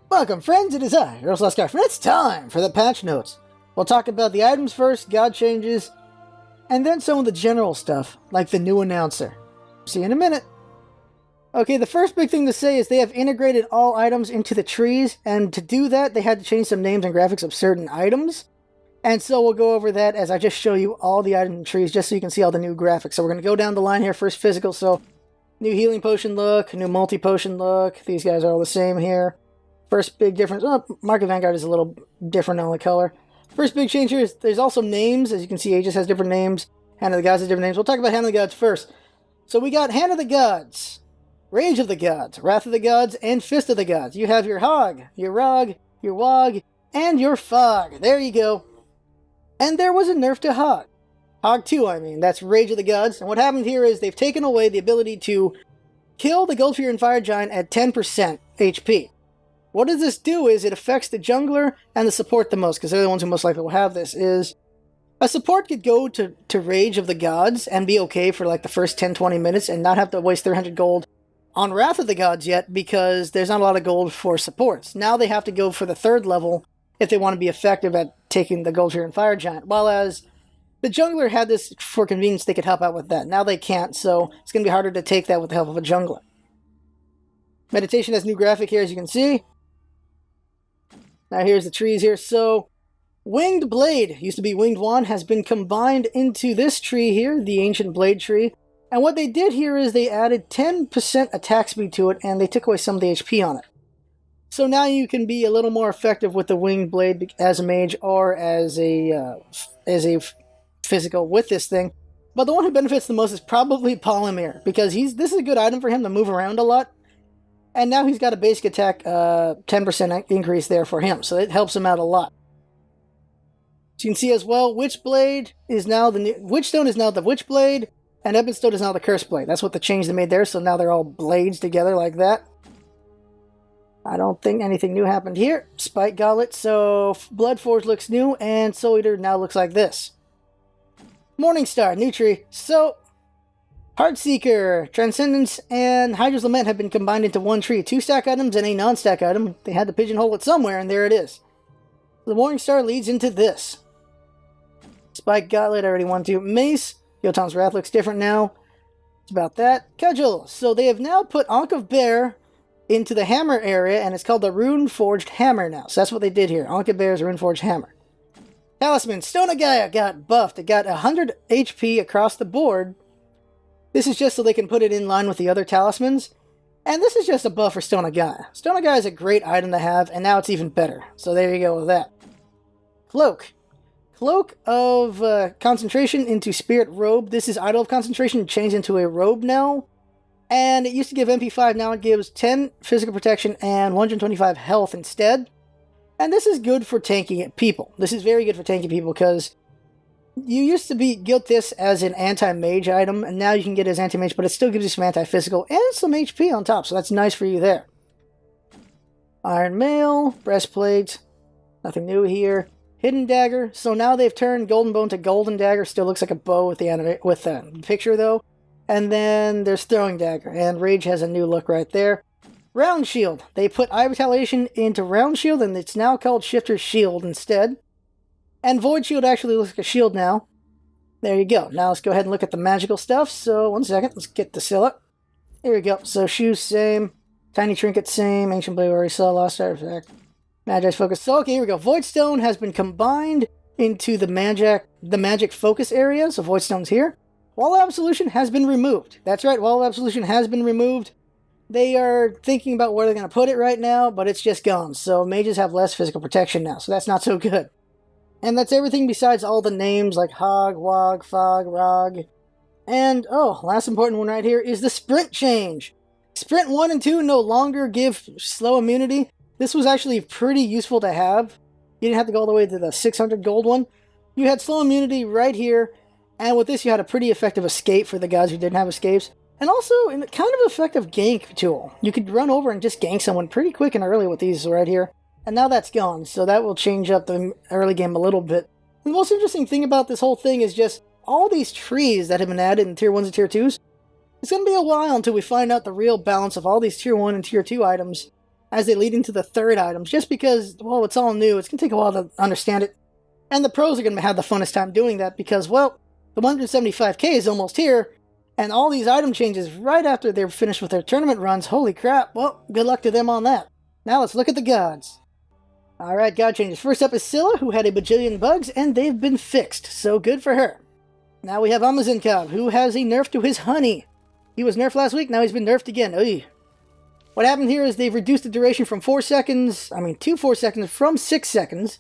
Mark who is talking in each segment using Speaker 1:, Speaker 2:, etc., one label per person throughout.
Speaker 1: Welcome friends, it is I, your LostScarf, and it's time for the patch notes. We'll talk about the items first, god changes, and then some of the general stuff, like the new announcer. See you in a minute. Okay, the first big thing to say is they have integrated all items into the trees, and to do that, they had to change some names and graphics of certain items. And so we'll go over that as I just show you all the items and trees, just so you can see all the new graphics. So we're going to go down the line here, first physical, so new healing potion look, new multi-potion look, these guys are all the same here. First big difference, Mark of Vanguard is a little different on the color. First big change here is there's also names. As you can see, Aegis has different names. Hand of the Gods has different names. We'll talk about Hand of the Gods first. So we got Hand of the Gods, Rage of the Gods, Wrath of the Gods, and Fist of the Gods. You have your Hog, your Rog, your Wog, and your Fog. There you go. And there was a nerf to Hog. Hog 2, I mean. That's Rage of the Gods. And what happened here is they've taken away the ability to kill the Gold Fury and Fire Giant at 10% HP. What does this do is it affects the jungler and the support the most, because they're the ones who most likely will have this, is a support could go to Rage of the Gods and be okay for like the first 10-20 minutes and not have to waste 300 gold on Wrath of the Gods yet, because there's not a lot of gold for supports. Now they have to go for the third level if they want to be effective at taking the Gold Fury and Fire Giant, while as the jungler had this for convenience, they could help out with that. Now they can't, so it's going to be harder to take that with the help of a jungler. Meditation has new graphic here, as you can see. Now here's the trees here. So Winged Blade, used to be Winged Wand, has been combined into this tree here, the Ancient Blade tree. And what they did here is they added 10% attack speed to it, and they took away some of the HP on it. So now you can be a little more effective with the Winged Blade as a mage or as a physical with this thing. But the one who benefits the most is probably Polymere, because this is a good item for him to move around a lot. And now he's got a basic attack 10% increase there for him, so it helps him out a lot. So you can see as well, Witchstone is now the Witchblade, and Ebonstone is now the Curse Blade. That's what the change they made there, so now they're all blades together like that. I don't think anything new happened here. Spike Gauntlet, so Bloodforge looks new, and Soul Eater now looks like this. Morningstar, new tree. So Heartseeker, Transcendence, and Hydra's Lament have been combined into one tree. 2 stack items and a non-stack item. They had to pigeonhole it somewhere, and there it is. The Morningstar leads into this. Spike Gauntlet, I already want to. Mace, Yotam's Wrath looks different now. It's about that. Cudgel, so they have now put Ankh of Bear into the hammer area, and it's called the Rune Forged Hammer now. So that's what they did here. Ankh of Bear's Rune Forged Hammer. Talisman, Stone of Gaia got buffed. It got 100 HP across the board. This is just so they can put it in line with the other talismans. And this is just a buff for Stone of Gaia. Stone of Gaia is a great item to have, and now it's even better. So there you go with that. Cloak. Cloak of Concentration into Spirit Robe. This is Idol of Concentration changed into a robe now. And it used to give MP5, now it gives 10 physical protection and 125 health instead. And this is good for tanking people. This is very good for tanking people, because you used to get this as an anti-mage item, and now you can get it as anti-mage, but it still gives you some anti-physical and some HP on top, so that's nice for you there. Iron Mail, Breastplate, nothing new here. Hidden Dagger, so now they've turned Golden Bone to Golden Dagger, still looks like a bow with the picture though. And then there's Throwing Dagger, and Rage has a new look right there. Round Shield, they put Eye Retaliation into Round Shield, and it's now called Shifter's Shield instead. And Void Shield actually looks like a shield now. There you go. Now let's go ahead and look at the magical stuff. So, one second. Let's get the Scylla. Here we go. So, shoes, same. Tiny Trinket, same. Ancient Blade, we already saw. Lost Artifact. Magic Focus. So, okay, here we go. Voidstone has been combined into the magic focus area. So, Voidstone's here. Wall of Absolution has been removed. That's right. Wall of Absolution has been removed. They are thinking about where they're going to put it right now, but it's just gone. So, mages have less physical protection now. So, that's not so good. And that's everything besides all the names like Hog, Wog, Fog, Rog. And, last important one right here is the Sprint change. Sprint 1 and 2 no longer give slow immunity. This was actually pretty useful to have. You didn't have to go all the way to the 600 gold one. You had slow immunity right here, and with this you had a pretty effective escape for the guys who didn't have escapes. And also, a kind of effective gank tool. You could run over and just gank someone pretty quick and early with these right here. And now that's gone, so that will change up the early game a little bit. The most interesting thing about this whole thing is just all these trees that have been added in Tier 1s and Tier 2s. It's going to be a while until we find out the real balance of all these Tier 1 and Tier 2 items as they lead into the third item, just because, well, it's all new. It's going to take a while to understand it. And the pros are going to have the funnest time doing that because, well, the 175k is almost here, and all these item changes right after they're finished with their tournament runs. Holy crap. Well, good luck to them on that. Now let's look at the gods. Alright, god changes. First up is Scylla, who had a bajillion bugs, and they've been fixed, so good for her. Now we have Amazinkov, who has a nerf to his honey. He was nerfed last week, now he's been nerfed again. Oy. What happened here is they've reduced the duration from 4 seconds, to 4 seconds from 6 seconds,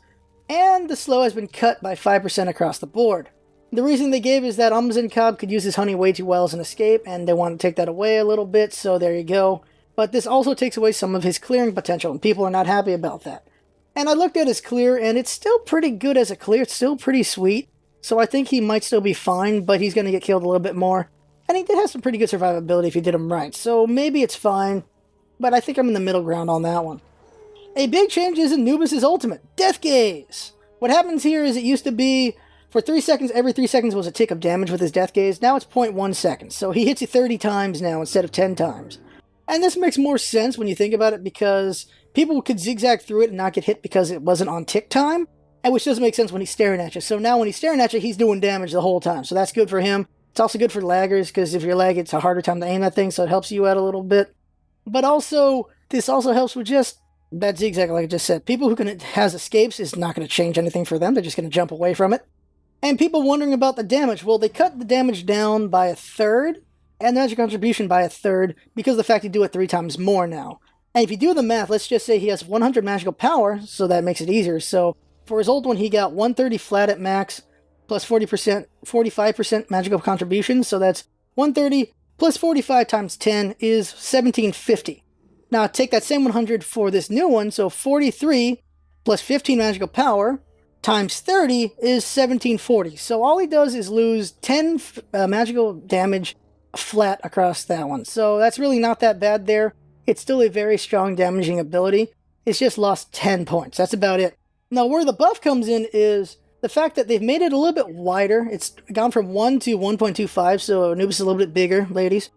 Speaker 1: and the slow has been cut by 5% across the board. The reason they gave is that Amazinkov could use his honey way too well as an escape, and they want to take that away a little bit, so there you go. But this also takes away some of his clearing potential, and people are not happy about that. And I looked at his clear, and it's still pretty good as a clear. It's still pretty sweet. So I think he might still be fine, but he's going to get killed a little bit more. And he did have some pretty good survivability if you did him right. So maybe it's fine, but I think I'm in the middle ground on that one. A big change is Anubis' ultimate, Death Gaze. What happens here is it used to be, for 3 seconds, every 3 seconds was a tick of damage with his Death Gaze. Now it's 0.1 seconds. So he hits you 30 times now instead of 10 times. And this makes more sense when you think about it because people could zigzag through it and not get hit because it wasn't on tick time, and which doesn't make sense when he's staring at you. So now when he's staring at you, he's doing damage the whole time. So that's good for him. It's also good for laggers because if you're lagging, it's a harder time to aim that thing, so it helps you out a little bit. But also, this also helps with just that zigzag, like I just said. People who has escapes is not going to change anything for them. They're just going to jump away from it. And people wondering about the damage. Well, they cut the damage down by 1/3 and the magic contribution by 1/3 because of the fact you do it 3 times more now. And if you do the math, let's just say he has 100 magical power, so that makes it easier. So for his old one, he got 130 flat at max, plus 45% magical contribution. So that's 130 plus 45 times 10 is 1750. Now take that same 100 for this new one, so 43 plus 15 magical power times 30 is 1740. So all he does is lose 10 magical damage flat across that one. So that's really not that bad there. It's still a very strong damaging ability. It's just lost 10 points. That's about it. Now, where the buff comes in is the fact that they've made it a little bit wider. It's gone from 1 to 1.25, so Anubis is a little bit bigger, ladies.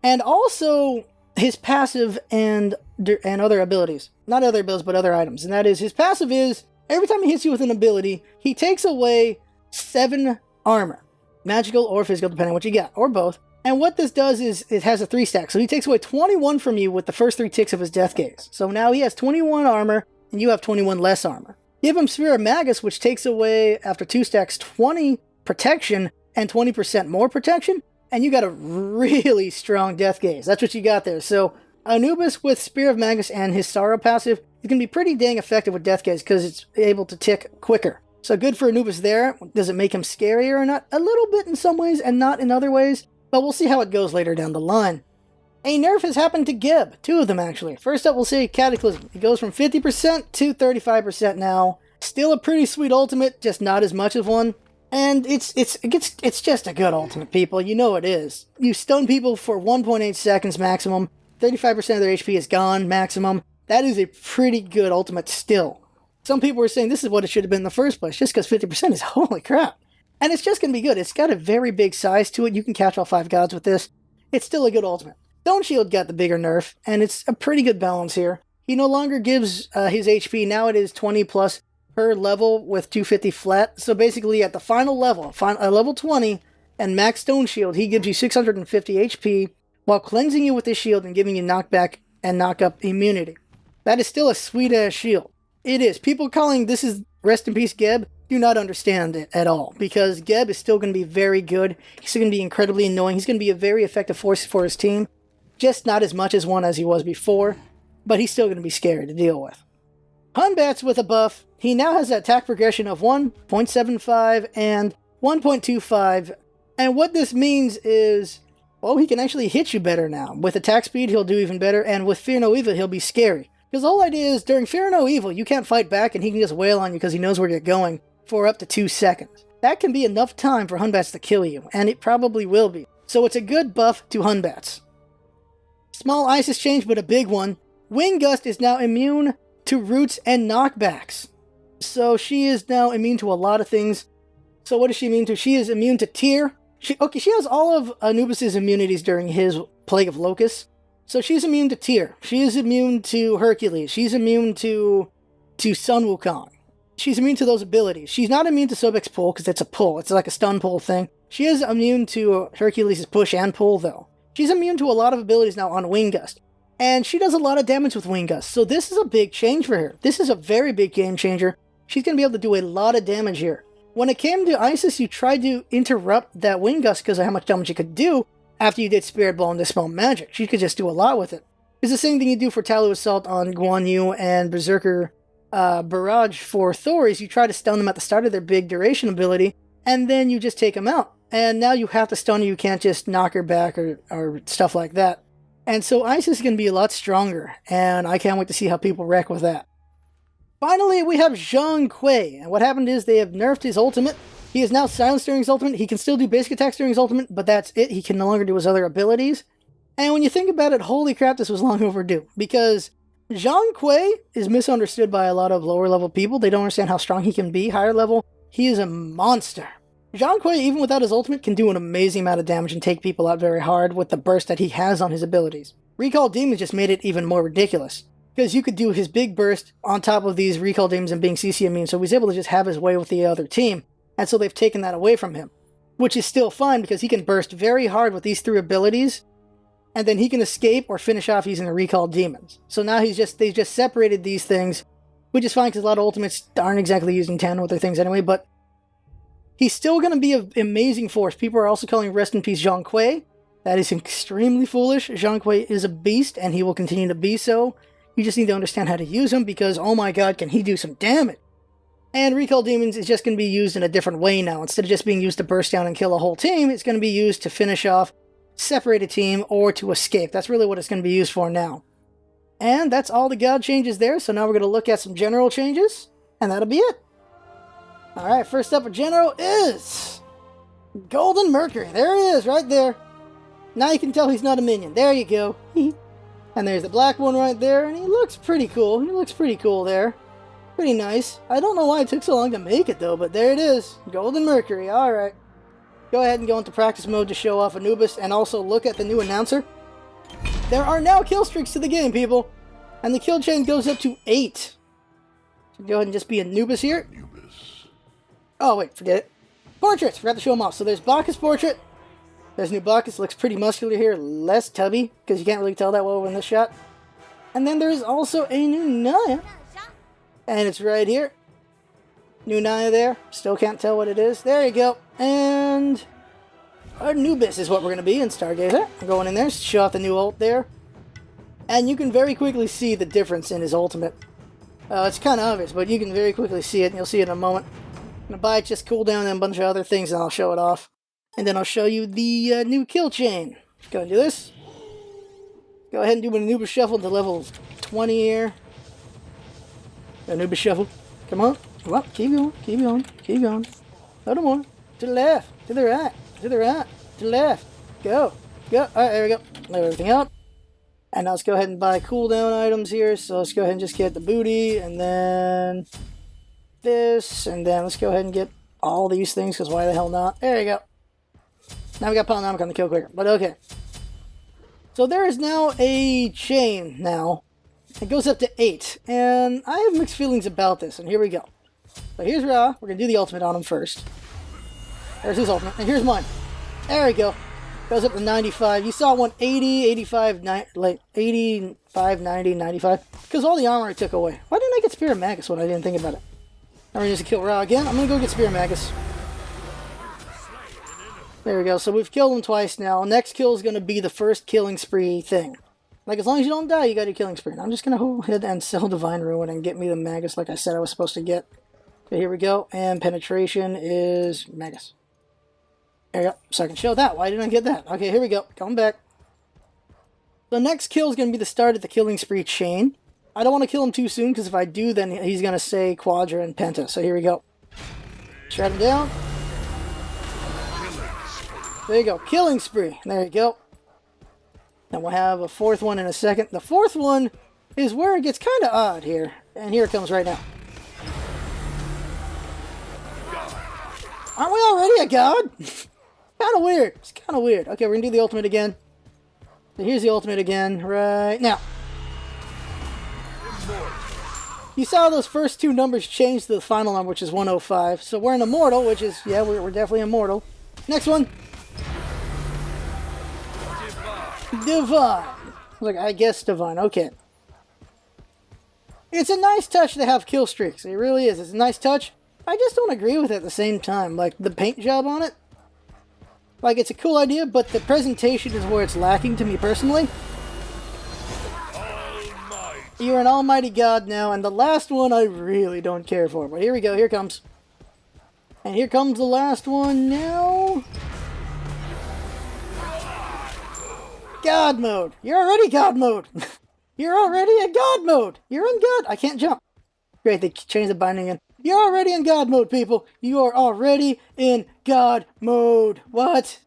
Speaker 1: And also, his passive and other abilities. Not other abilities, but other items. And that is, his passive is, every time he hits you with an ability, he takes away 7 armor. Magical or physical, depending on what you got, or both. And what this does is, it has a 3 stack. So he takes away 21 from you with the first 3 ticks of his Death Gaze. So now he has 21 armor, and you have 21 less armor. Give him Sphere of Magus, which takes away, after 2 stacks, 20 protection and 20% more protection. And you got a really strong Death Gaze. That's what you got there. So Anubis with Spear of Magus and his Sorrow passive is going to be pretty dang effective with Death Gaze because it's able to tick quicker. So good for Anubis there. Does it make him scarier or not? A little bit in some ways and not in other ways. But we'll see how it goes later down the line. A nerf has happened to Gib. 2 of them, actually. First up, we'll see Cataclysm. It goes from 50% to 35% now. Still a pretty sweet ultimate, just not as much of one. And it's just a good ultimate, people. You know it is. You stun people for 1.8 seconds maximum. 35% of their HP is gone maximum. That is a pretty good ultimate still. Some people were saying this is what it should have been in the first place, just because 50% is holy crap. And it's just going to be good. It's got a very big size to it. You can catch all 5 gods with this. It's still a good ultimate. Stone Shield got the bigger nerf, and it's a pretty good balance here. He no longer gives his HP. Now it is 20 plus per level with 250 flat. So basically at the final level, level 20, and max Stone Shield, he gives you 650 HP while cleansing you with his shield and giving you knockback and knock-up immunity. That is still a sweet-ass shield. It is. People calling this is Rest in Peace Geb do not understand it at all, because Geb is still going to be very good. He's still going to be incredibly annoying. He's going to be a very effective force for his team. Just not as much as one as he was before, but he's still going to be scary to deal with. Hunbat's with a buff. He now has an attack progression of 1.75 and 1.25, and what this means is, well, he can actually hit you better now. With attack speed, he'll do even better, and with Fear No Evil, he'll be scary. Because the whole idea is, during Fear No Evil, you can't fight back, and he can just wail on you because he knows where you're going for up to 2 seconds. That can be enough time for Hunbats to kill you, and it probably will be. So it's a good buff to Hunbats. Small Isis change, but a big one. Wing Gust is now immune to roots and knockbacks. So she is now immune to a lot of things. So what is she immune to? She is immune to Tear. She has all of Anubis' immunities during his Plague of Locusts. So she's immune to Tyr. She is immune to Hercules. She's immune to Sun Wukong. She's immune to those abilities. She's not immune to Sobek's pull, because it's a pull. It's like a stun pull thing. She is immune to Hercules' push and pull, though. She's immune to a lot of abilities now on Wing Gust. And she does a lot of damage with Wing Gust. So this is a big change for her. This is a very big game changer. She's going to be able to do a lot of damage here. When it came to Isis, you tried to interrupt that Wing Gust because of how much damage you could do after you did Spirit Ball and Dispel Magic. She could just do a lot with it. It's the same thing you do for Talu Assault on Guan Yu and Berserker Barrage for Thor, is you try to stun them at the start of their big duration ability, and then you just take them out. And now you have to stun her, you can't just knock her back or stuff like that. And so Isis is going to be a lot stronger, and I can't wait to see how people wreck with that. Finally, we have Zhang Kuei, and what happened is they have nerfed his ultimate. He is now silenced during his ultimate. He can still do basic attacks during his ultimate, but that's it. He can no longer do his other abilities. And when you think about it, holy crap, this was long overdue, because Zhang Kuei is misunderstood by a lot of lower level people. They don't understand how strong he can be. Higher level, he is a monster. Zhang Kuei, even without his ultimate, can do an amazing amount of damage and take people out very hard with the burst that he has on his abilities. Recall Demons just made it even more ridiculous, because you could do his big burst on top of these Recall Demons and being CC immune, so he's able to just have his way with the other team, and so they've taken that away from him. Which is still fine, because he can burst very hard with these 3 abilities, and then he can escape or finish off using the Recall Demons. So now they've just separated these things, which is fine, because a lot of ultimates aren't exactly using tandem with their things anyway, but he's still going to be an amazing force. People are also calling Rest in Peace Zhang Kuei. That is extremely foolish. Zhang Kuei is a beast, and he will continue to be so. You just need to understand how to use him, because, oh my god, can he do some damage! And Recall Demons is just going to be used in a different way now. Instead of just being used to burst down and kill a whole team, it's going to be used to finish off, separate a team, or to escape. That's really what it's going to be used for now. And that's all the god changes there, so now we're going to look at some general changes, and that'll be it. Alright, first up for general is Golden Mercury. There he is, right there. Now you can tell he's not a minion. There you go. And there's the black one right there, and he looks pretty cool. He looks pretty cool there. Pretty nice. I don't know why it took so long to make it, though, but there it is. Golden Mercury. Alright. Go ahead and go into practice mode to show off Anubis, and also look at the new announcer. There are now kill streaks to the game, people. And the kill chain goes up to 8. So go ahead and just be Anubis here. Oh, wait, forget it. Portraits! Forgot to show them off. So there's Bacchus portrait. There's new Bacchus. Looks pretty muscular here. Less tubby, because you can't really tell that well in this shot. And then there's also a new Naya. And it's right here. New Naya there. Still can't tell what it is. There you go. And Anubis is what we're going to be in Stargazer. I'm going in there. Show off the new ult there. And you can very quickly see the difference in his ultimate. It's kind of obvious, but you can very quickly see it, and you'll see it in a moment. I'm going to buy it, just cooldown, and a bunch of other things, and I'll show it off. And then I'll show you the new kill chain. Go ahead and do this. Go ahead and do an Anubis shuffle to level 20 here. Anubis shuffle. Come on. Come on. Keep going. Keep going. Keep going. A little more. To the left. To the right. To the right. To the left. Go. Go. Alright, there we go. Lay everything out. And now let's go ahead and buy cooldown items here. So let's go ahead and just get the booty, and then this, and then let's go ahead and get all these things, because why the hell not? There you go. Now we got Polynomic on the kill quicker, but okay. So there is now a chain now. It goes up to 8, and I have mixed feelings about this, and here we go. So here's Ra. We're going to do the ultimate on him first. There's his ultimate, and here's mine. There we go. Goes up to 95. You saw one 80, 85, like 85, 90, 95. Because all the armor I took away. Why didn't I get Spirit Magus when I didn't think about it? I'm going to just kill Ra again. I'm going to go get Spirit Magus. There we go. So we've killed him twice now. Next kill is going to be the first killing spree thing. Like, as long as you don't die, you got a killing spree. And I'm just going to go ahead and sell Divine Ruin and get me the Magus like I said I was supposed to get. Okay, here we go. And penetration is Magus. There you go. So I can show that. Why didn't I get that? Okay, here we go. Coming back. The next kill is going to be the start of the killing spree chain. I don't want to kill him too soon, because if I do, then he's going to say Quadra and Penta. So here we go. Shut him down. There you go. Killing spree. There you go. And we'll have a fourth one in a second. The fourth one is where it gets kind of odd here. And here it comes right now. Aren't we already a god? Kind of weird. It's kind of weird. Okay, we're going to do the ultimate again. So here's the ultimate again, right now. You saw those first two numbers change to the final number, which is 105. So we're an immortal, which is, yeah, we're definitely immortal. Next one. Divine. Like, I guess divine, okay. It's a nice touch to have kill streaks. It really is. It's a nice touch. I just don't agree with it at the same time. Like, the paint job on it. Like, it's a cool idea, but the presentation is where it's lacking to me personally. You're an almighty god now, and the last one I really don't care for. But here we go, here it comes. And here comes the last one now. God mode. You're already God mode. You're already in God mode. You're in God. I can't jump. Great, they changed the binding again. You're already in God mode, people. You are already in God mode. What?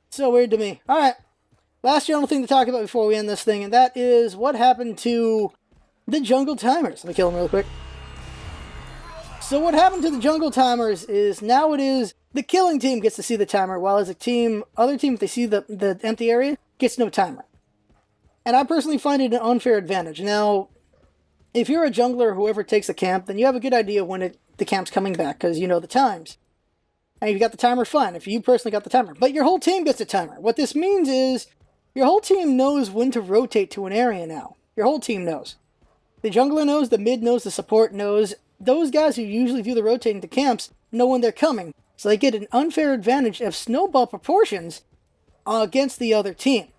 Speaker 1: So weird to me. Alright. Last general thing to talk about before we end this thing, and that is what happened to the jungle timers. Let me kill them real quick. So what happened to the jungle timers is now it is the killing team gets to see the timer, while as a team, other team, if they see the empty area, gets no timer. And I personally find it an unfair advantage. Now, if you're a jungler or whoever takes the camp, then you have a good idea when the camp's coming back, because you know the times. And if you got the timer, fine. If you personally got the timer. But your whole team gets a timer. What this means is your whole team knows when to rotate to an area now. Your whole team knows. The jungler knows, the mid knows, the support knows. Those guys who usually do the rotating to camps know when they're coming. So they get an unfair advantage of snowball proportions against the other team.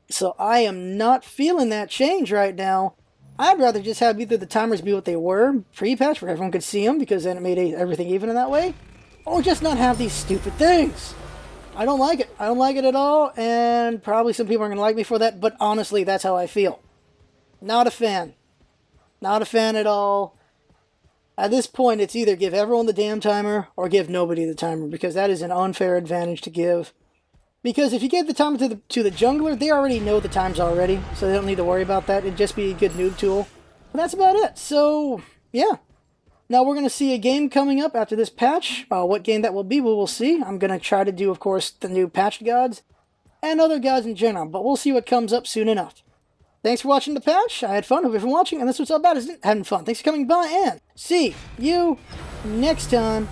Speaker 1: So I am not feeling that change right now. I'd rather just have either the timers be what they were pre-patch, where everyone could see them, because then it made everything even in that way, or just not have these stupid things. I don't like it. I don't like it at all, and probably some people are going to like me for that, but honestly, that's how I feel. Not a fan. Not a fan at all. At this point, it's either give everyone the damn timer, or give nobody the timer, because that is an unfair advantage to give. Because if you give the timer to the jungler, they already know the times already, so they don't need to worry about that. It'd just be a good noob tool. But that's about it. So, yeah. Now we're going to see a game coming up after this patch. What game that will be, we will see. I'm going to try to do, of course, the new patched gods, and other gods in general, but we'll see what comes up soon enough. Thanks for watching the patch. I had fun. Hope everyone watching, and that's what's all about, is having fun. Thanks for coming by, and see you next time.